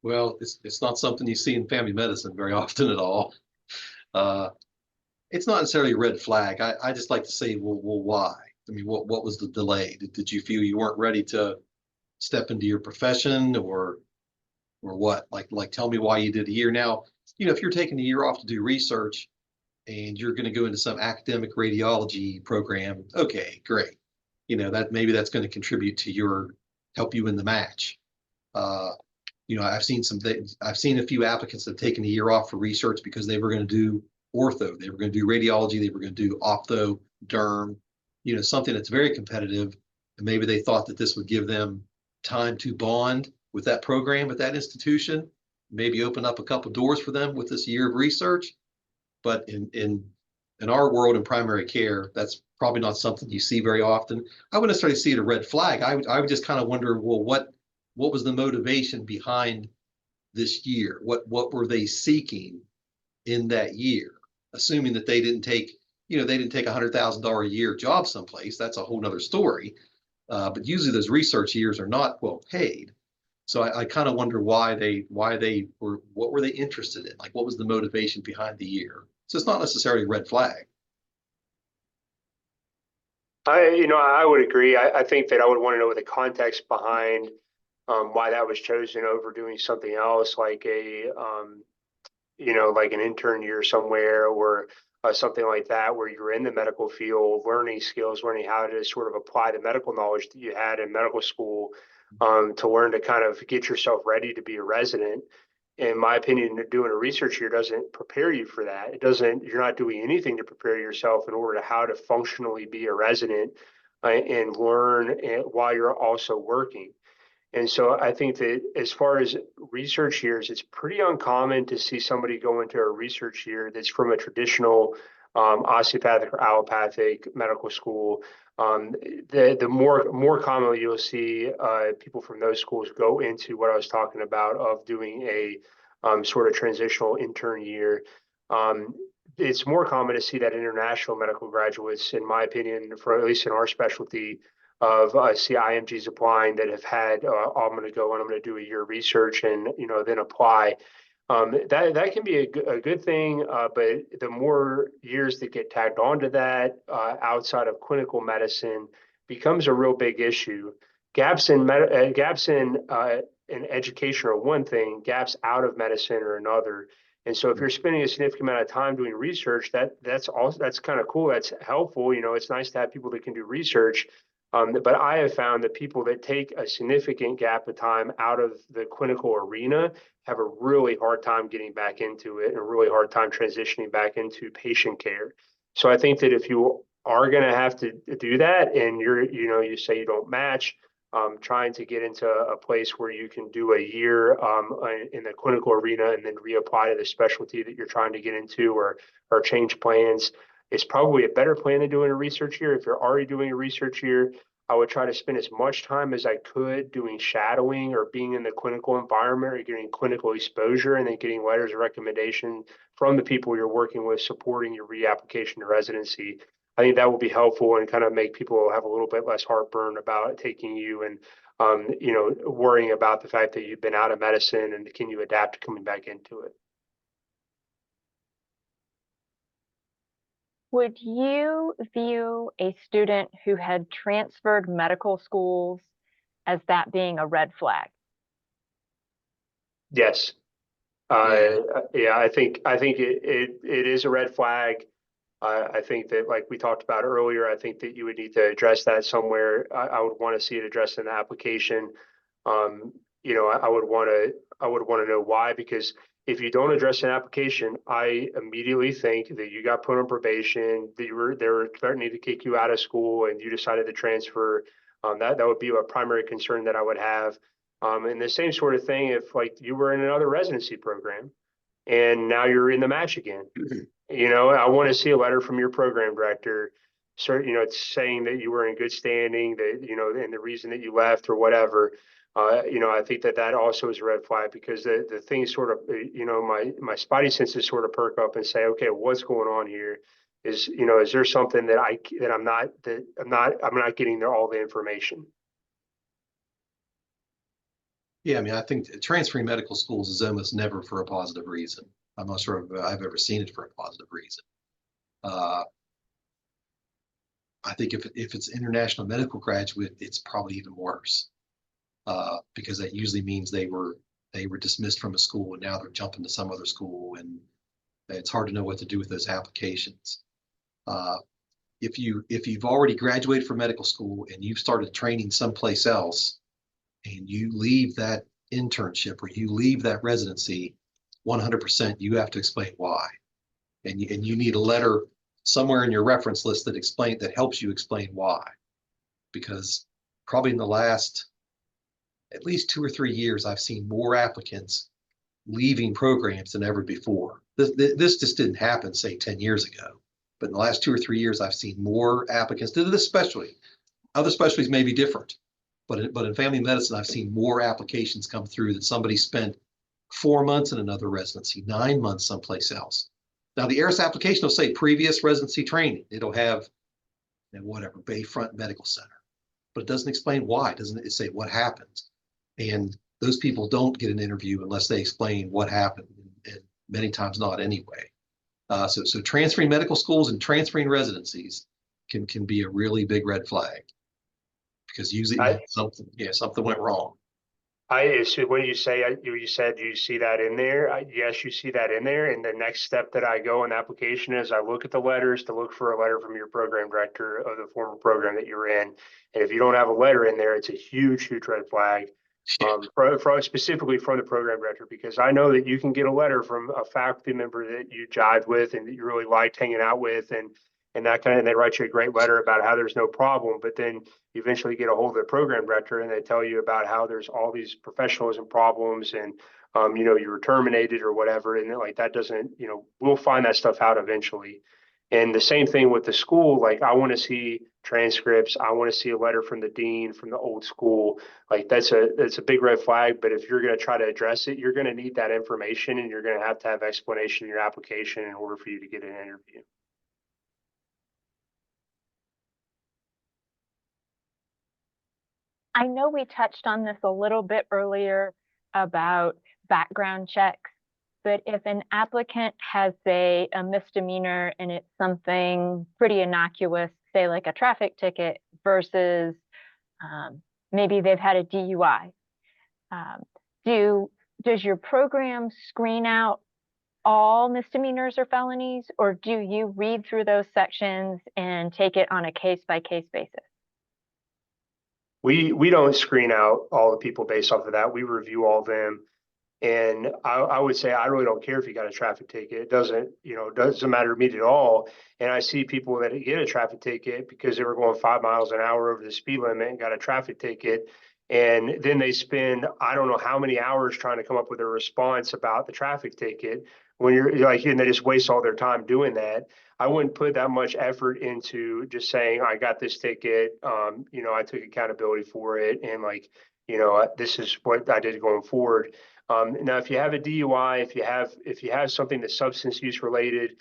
Well, it's not something you see in family medicine very often at all. Uh, it's not necessarily a red flag. I just like to say, well, why? I mean, what was the delay? Did you feel you weren't ready to step into your profession, or what? Like tell me why you did a year. Now, if you're taking a year off to do research and you're going to go into some academic radiology program, okay, great. That maybe that's going to contribute to help you in the match. Uh, I've seen I've seen a few applicants that have taken a year off for research because they were going to do ortho, they were going to do radiology, they were going to do ophtho, derm, something that's very competitive. And maybe they thought that this would give them time to bond with that program at that institution, maybe open up a couple doors for them with this year of research. But in our world in primary care, that's probably not something you see very often. I wouldn't necessarily see it a red flag. I would just kind of wonder, well, what was the motivation behind this year? What were they seeking in that year? Assuming that they didn't take $100,000 a year job someplace, that's a whole nother story. But usually those research years are not well paid. So I kind of wonder why they were, what were they interested in? Like, what was the motivation behind the year? So it's not necessarily a red flag. I would agree. I think that I would want to know the context behind why that was chosen over doing something else, like like an intern year somewhere, or something like that, where you're in the medical field, learning skills, learning how to sort of apply the medical knowledge that you had in medical school, to learn to kind of get yourself ready to be a resident. In my opinion, doing a research year doesn't prepare you for that. You're not doing anything to prepare yourself in order to how to functionally be a resident and learn while you're also working. And so I think that as far as research years, it's pretty uncommon to see somebody go into a research year that's from a traditional osteopathic or allopathic medical school. The more commonly you'll see people from those schools go into what I was talking about of doing a sort of transitional intern year. It's more common to see that international medical graduates, in my opinion, for at least in our specialty, of CIMGs applying that have had, I'm going to go and I'm going to do a year of research and then apply. That can be a good thing, but the more years that get tagged onto that outside of clinical medicine becomes a real big issue. Gaps in education are one thing, gaps out of medicine are another. And so if you're spending a significant amount of time doing research, that's kind of cool. That's helpful. It's nice to have people that can do research. But I have found that people that take a significant gap of time out of the clinical arena have a really hard time getting back into it and a really hard time transitioning back into patient care. So I think that if you are going to have to do that and you say you don't match, trying to get into a place where you can do a year in the clinical arena and then reapply to the specialty that you're trying to get into, or change plans, is probably a better plan than doing a research year. If you're already doing a research year, I would try to spend as much time as I could doing shadowing or being in the clinical environment or getting clinical exposure, and then getting letters of recommendation from the people you're working with supporting your reapplication to residency. I think that will be helpful and kind of make people have a little bit less heartburn about taking you and worrying about the fact that you've been out of medicine and can you adapt to coming back into it. Would you view a student who had transferred medical schools as that being a red flag? Yes. Yeah, I think it is a red flag. I think that, like we talked about earlier, I think that you would need to address that somewhere. I would want to see it addressed in the application. I would want to know why, because if you don't address an application, I immediately think that you got put on probation, that they were threatening to kick you out of school, and you decided to transfer. That would be a primary concern that I would have. And the same sort of thing if like you were in another residency program, and now you're in the match again. You know, I want to see a letter from your program director, it's saying that you were in good standing, that, and the reason that you left or whatever. I think that also is a red flag, because the things sort of, my spidey senses sort of perk up and say, okay, what's going on here? Is there something that I'm not getting all the information? Yeah, I mean, I think transferring medical schools is almost never for a positive reason. I'm not sure if I've ever seen it for a positive reason. I think if it's international medical graduate, it's probably even worse, because that usually means they were dismissed from a school and now they're jumping to some other school, and it's hard to know what to do with those applications. If you've already graduated from medical school and you've started training someplace else, and you leave that internship or you leave that residency, 100%, you have to explain why. And you need a letter somewhere in your reference list that helps you explain why. Because probably in the last at least 2 or 3 years, I've seen more applicants leaving programs than ever before. This just didn't happen, say, 10 years ago. But in the last 2 or 3 years, I've seen more applicants to this specialty. Other specialties may be different. But in family medicine, I've seen more applications come through that somebody spent 4 months in another residency, 9 months someplace else. Now, the ARIS application will say previous residency training. It'll have whatever, Bayfront Medical Center. But it doesn't explain why. It doesn't say what happens. And those people don't get an interview unless they explain what happened, and many times not anyway. So transferring medical schools and transferring residencies can be a really big red flag. Because usually something went wrong. So when you said you see that in there, yes, you see that in there. And the next step that I go in the application is I look at the letters to look for a letter from your program director of the former program that you were in. And if you don't have a letter in there, it's a huge, huge red flag. Specifically from the program director, because I know that you can get a letter from a faculty member that you jived with and that you really liked hanging out with, and they write you a great letter about how there's no problem, but then you eventually get a hold of the program director and they tell you about how there's all these professionalism problems, and you were terminated or whatever, and like that doesn't, we'll find that stuff out eventually. And the same thing with the school. Like, I want to see transcripts. I want to see a letter from the dean from the old school. Like, that's a big red flag. But if you're going to try to address it, you're going to need that information, and you're going to have explanation in your application in order for you to get an interview. I know we touched on this a little bit earlier about background checks, but if an applicant has, say, a misdemeanor and it's something pretty innocuous, say like a traffic ticket, versus maybe they've had a DUI, does your program screen out all misdemeanors or felonies, or do you read through those sections and take it on a case-by-case basis? We don't screen out all the people based off of that. We review all of them. And I would say I really don't care if you got a traffic ticket. It doesn't matter to me at all. And I see people that get a traffic ticket because they were going 5 miles an hour over the speed limit and got a traffic ticket. And then they spend, I don't know how many hours trying to come up with a response about the traffic ticket, when you're like, and they just waste all their time doing that. I wouldn't put that much effort into just saying, I got this ticket. I took accountability for it. And this is what I did going forward. Now, if you have a DUI, if you have something that's substance use related,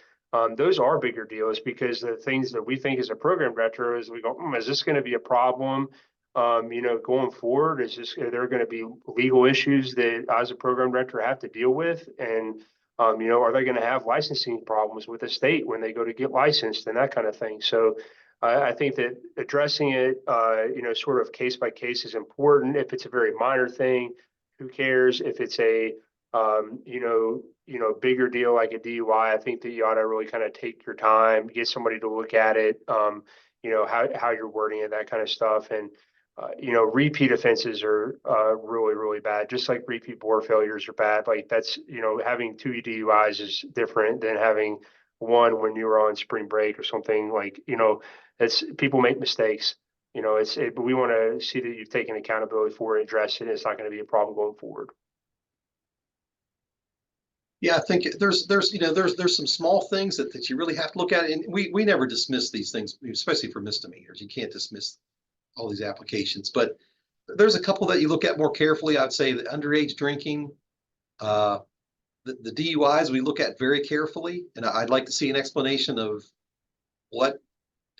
those are bigger deals, because the things that we think as a program director is we go, is this going to be a problem? Going forward, are there going to be legal issues that I, as a program director, have to deal with? And, are they going to have licensing problems with the state when they go to get licensed and that kind of thing? So I think that addressing it, sort of case by case is important. If it's a very minor thing, who cares? If it's a, bigger deal like a DUI, I think that you ought to really kind of take your time, get somebody to look at it, how you're wording it, that kind of stuff. And, repeat offenses are really, really bad. Just like repeat bore failures are bad. Like, that's, having 2 DUIs is different than having one when you were on spring break or something. Like, it's, people make mistakes. But we want to see that you've taken accountability for it, addressed it, and it's not going to be a problem going forward. Yeah, I think there's some small things that you really have to look at, and we never dismiss these things, especially for misdemeanors. You can't dismiss all these applications, but there's a couple that you look at more carefully. I'd say the underage drinking, the DUIs we look at very carefully, and I'd like to see an explanation of what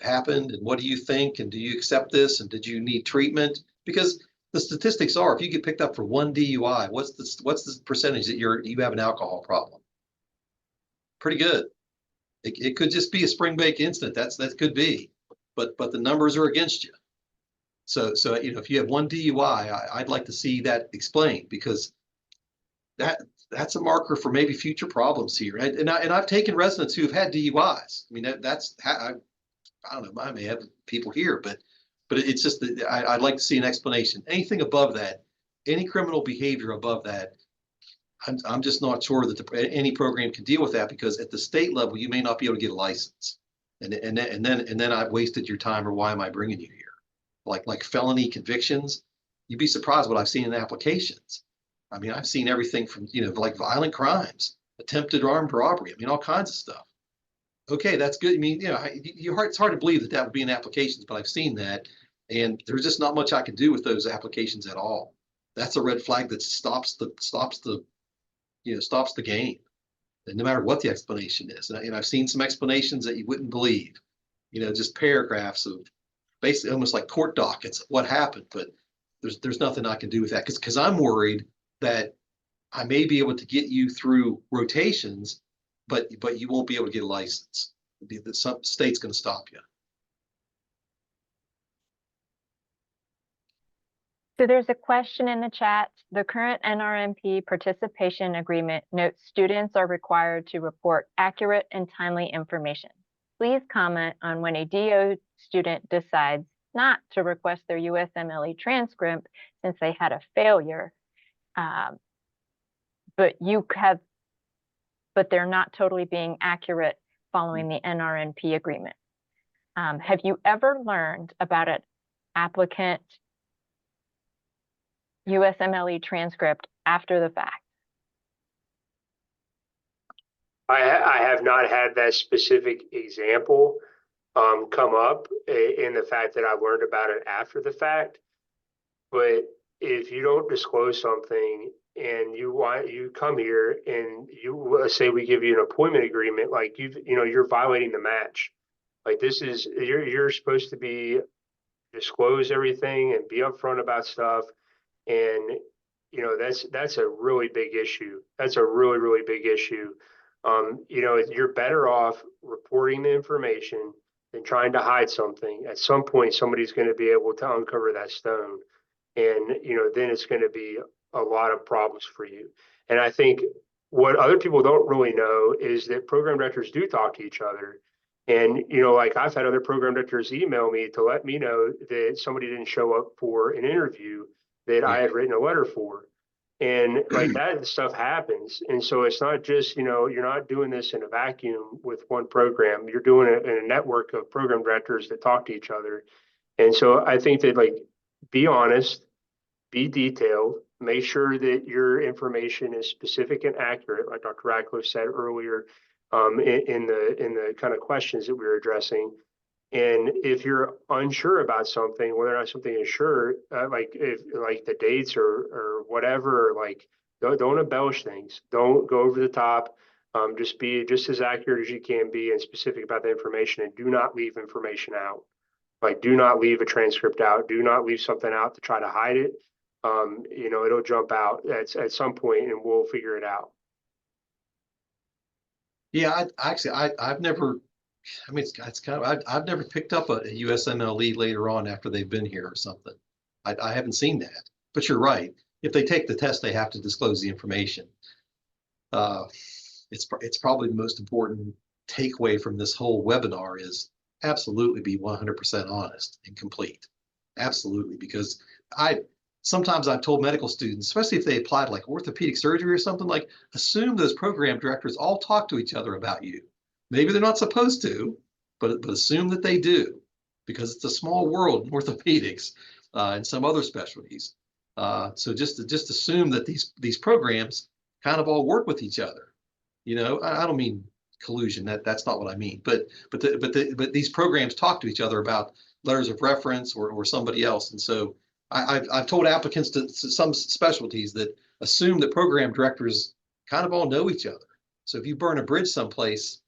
happened and what do you think, and do you accept this, and did you need treatment? Because the statistics are, if you get picked up for one DUI, what's the percentage that you have an alcohol problem? Pretty good. It could just be a spring break incident. That could be, but the numbers are against you. So if you have one DUI, I'd like to see that explained, because that's a marker for maybe future problems here. And I've taken residents who've had DUIs. I mean, I don't know, I may have people here, but it's just that I'd like to see an explanation. Anything above that, any criminal behavior above that, I'm just not sure that any program can deal with that, because at the state level, you may not be able to get a license. And then I've wasted your time, or why am I bringing you here? Like felony convictions, you'd be surprised what I've seen in applications. I mean, I've seen everything from, like violent crimes, attempted armed robbery. I mean, all kinds of stuff. Okay, that's good. I mean, it's hard to believe that would be in applications, but I've seen that, and there's just not much I can do with those applications at all. That's a red flag that stops the game, and no matter what the explanation is. And I've seen some explanations that you wouldn't believe, just paragraphs of basically almost like court dockets, what happened, but there's nothing I can do with that, because I'm worried that I may be able to get you through rotations, but you won't be able to get a license. Some state's going to stop you. So there's a question in the chat. The current NRMP participation agreement notes students are required to report accurate and timely information. Please comment on when a DO student decides not to request their USMLE transcript since they had a failure, but they're not totally being accurate following the NRMP agreement. Have you ever learned about an applicant USMLE transcript after the fact? I have not had that specific example come up in the fact that I learned about it after the fact. But if you don't disclose something and you come here and let's say we give you an appointment agreement, like you're violating the match. Like you're supposed to be disclose everything and be upfront about stuff. And that's a really big issue. That's a really, really big issue. You're better off reporting the information than trying to hide something. At some point, somebody's going to be able to uncover that stone. And, then it's going to be a lot of problems for you. And I think what other people don't really know is that program directors do talk to each other. And, like I've had other program directors email me to let me know that somebody didn't show up for an interview that I had written a letter for. And like that stuff happens. And so it's not just, you're not doing this in a vacuum with one program. You're doing it in a network of program directors that talk to each other. And so I think that, like, be honest, be detailed, make sure that your information is specific and accurate, like Dr. Radcliffe said earlier in the kind of questions that we were addressing. And if you're unsure about something, whether or not something is sure, like the dates or whatever, like don't embellish things. Don't go over the top. Just be just as accurate as you can be and specific about the information, and do not leave information out. Like, do not leave a transcript out. Do not leave something out to try to hide it. It'll jump out at some point, and we'll figure it out. Yeah, I've never. I mean, it's kind of. I've never picked up a USMLE later on after they've been here or something. I haven't seen that. But you're right. If they take the test, they have to disclose the information. It's probably the most important takeaway from this whole webinar is absolutely be 100% honest and complete. Absolutely, because sometimes I've told medical students, especially if they applied like orthopedic surgery or something, like assume those program directors all talk to each other about you. Maybe they're not supposed to, but assume that they do, because it's a small world in orthopedics and some other specialties. So just assume that these programs kind of all work with each other. You know, I don't mean collusion. That's not what I mean. But these programs talk to each other about letters of reference or somebody else. And so I've told applicants to some specialties that assume that program directors kind of all know each other. So if you burn a bridge someplace,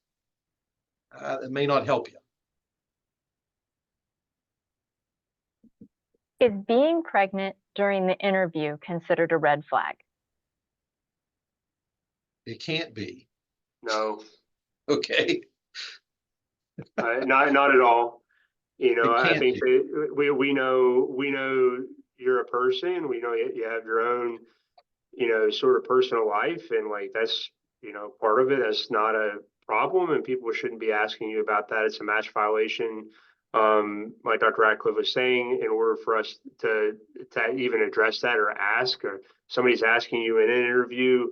it may not help you. Is being pregnant during the interview considered a red flag? It can't be. No, Okay. not at all. You know, It I can't think be. that we know you're a person. We know you have your own, you know, sort of personal life, and like that's, you know, part of it. That's not a problem, and people shouldn't be asking you about that. It's a match violation. Like Dr. Radcliffe was saying, in order for us to even address that or ask, or somebody's asking you in an interview,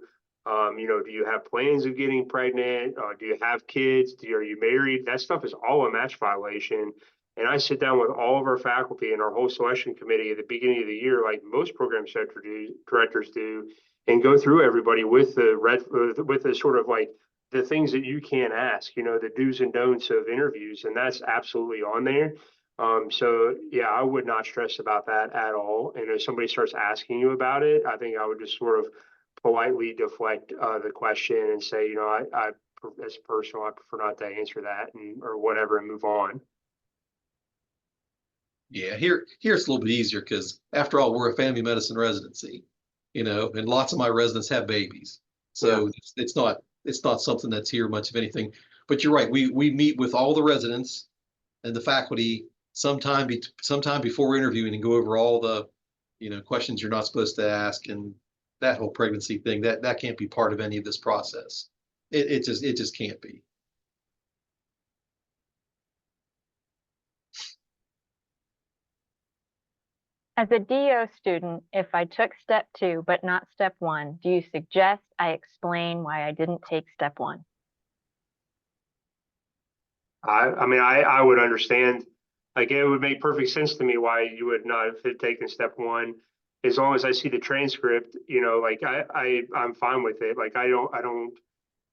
you know, do you have plans of getting pregnant? Do you have kids? Are you married? That stuff is all a match violation. And I sit down with all of our faculty and our whole selection committee at the beginning of the year, like most program directors do, and go through everybody with the sort of like the things that you can't ask, you know, the do's and don'ts of interviews, and that's absolutely on there. So yeah, I would not stress about that at all. And if somebody starts asking you about it, I think I would just sort of politely deflect the question and say, you know, I as personal, I prefer not to answer that, or whatever, and move on. Yeah, here it's a little bit easier because after all, we're a family medicine residency, you know, and lots of my residents have babies. So it's not something that's here much of anything. But you're right, we meet with all the residents and the faculty sometime before we're interviewing and go over all the, you know, questions you're not supposed to ask and that whole pregnancy thing. That can't be part of any of this process. It just can't be. As a DO student, if I took step 2 but not step 1, do you suggest I explain why I didn't take step 1? I mean, I would understand. Like, it would make perfect sense to me why you would not have taken step 1, as long as I see the transcript. You know, like I'm fine with it. Like I don't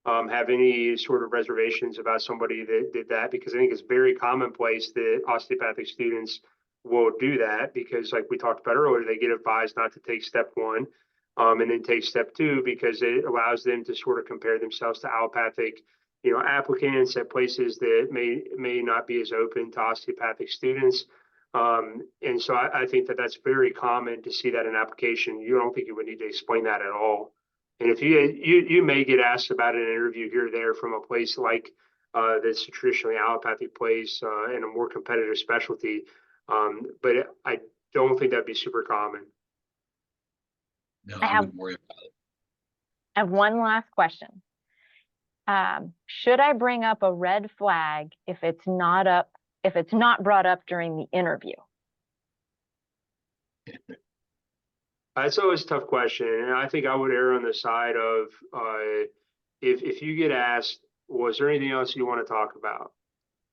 have any sort of reservations about somebody that did that, because I think it's very commonplace that osteopathic students will do that, because like we talked about earlier, they get advised not to take step 1, and then take step 2 because it allows them to sort of compare themselves to allopathic, you know, applicants at places that may not be as open to osteopathic students. And so I think that that's very common to see that in application. You don't think you would need to explain that at all. And if you may get asked about an interview here or there from a place like that's a traditionally allopathic place in a more competitive specialty, but I don't think that'd be super common. No, I wouldn't worry about it. I have one last question. Should I bring up a red flag if it's not brought up during the interview? That's always a tough question, and I think I would err on the side of if you get asked, was there anything else you want to talk about?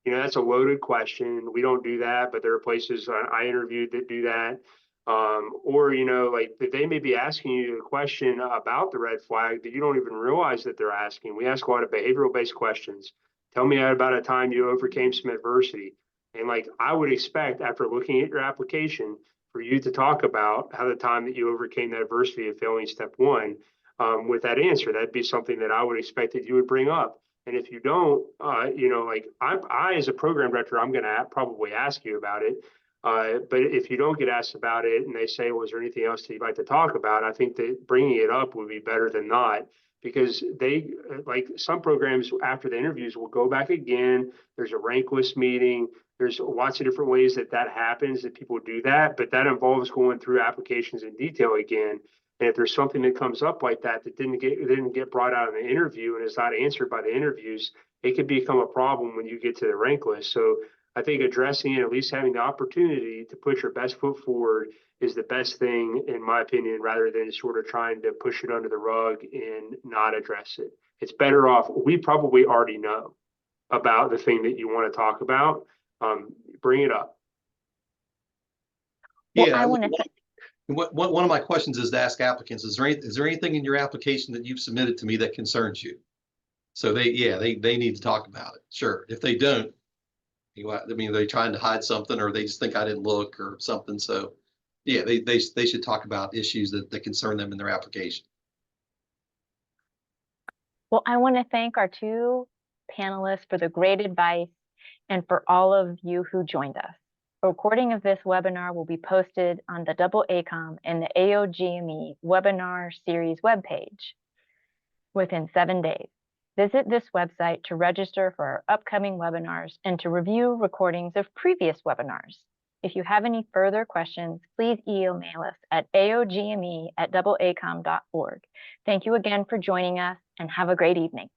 You know, that's a loaded question. We don't do that, but there are places I interviewed that do that. Or, you know, like they may be asking you a question about the red flag that you don't even realize that they're asking. We ask a lot of behavioral based questions. Tell me about a time you overcame some adversity. And like I would expect, after looking at your application, for you to talk about how the time that you overcame the adversity of failing step 1 with that answer. That'd be something that I would expect that you would bring up. And if you don't, you know, like I as a program director, I'm going to probably ask you about it. But if you don't get asked about it and they say, was there anything else that you'd like to talk about? I think that bringing it up would be better than not, because they, like some programs after the interviews, will go back again. There's a rank list meeting. There's lots of different ways that happens, that people do that, but that involves going through applications in detail again. And if there's something that comes up like that didn't get brought out in the interview and is not answered by the interviews, it could become a problem when you get to the rank list. So I think addressing it, at least having the opportunity to put your best foot forward, is the best thing, in my opinion, rather than sort of trying to push it under the rug and not address it. It's better off. We probably already know about the thing that you want to talk about. Bring it up. Well, Yeah, I want to. one of my questions is to ask applicants, is there anything in your application that you've submitted to me that concerns you? So they need to talk about it. Sure. If they don't, I mean, they're trying to hide something, or they just think I didn't look or something. So yeah, they should talk about issues that concern them in their application. Well, I want to thank our two panelists for the great advice and for all of you who joined us. A recording of this webinar will be posted on the AACOM and the AOGME webinar series webpage within 7 days. Visit this website to register for our upcoming webinars and to review recordings of previous webinars. If you have any further questions, please email us at aogme@aacom.org. Thank you again for joining us, and have a great evening.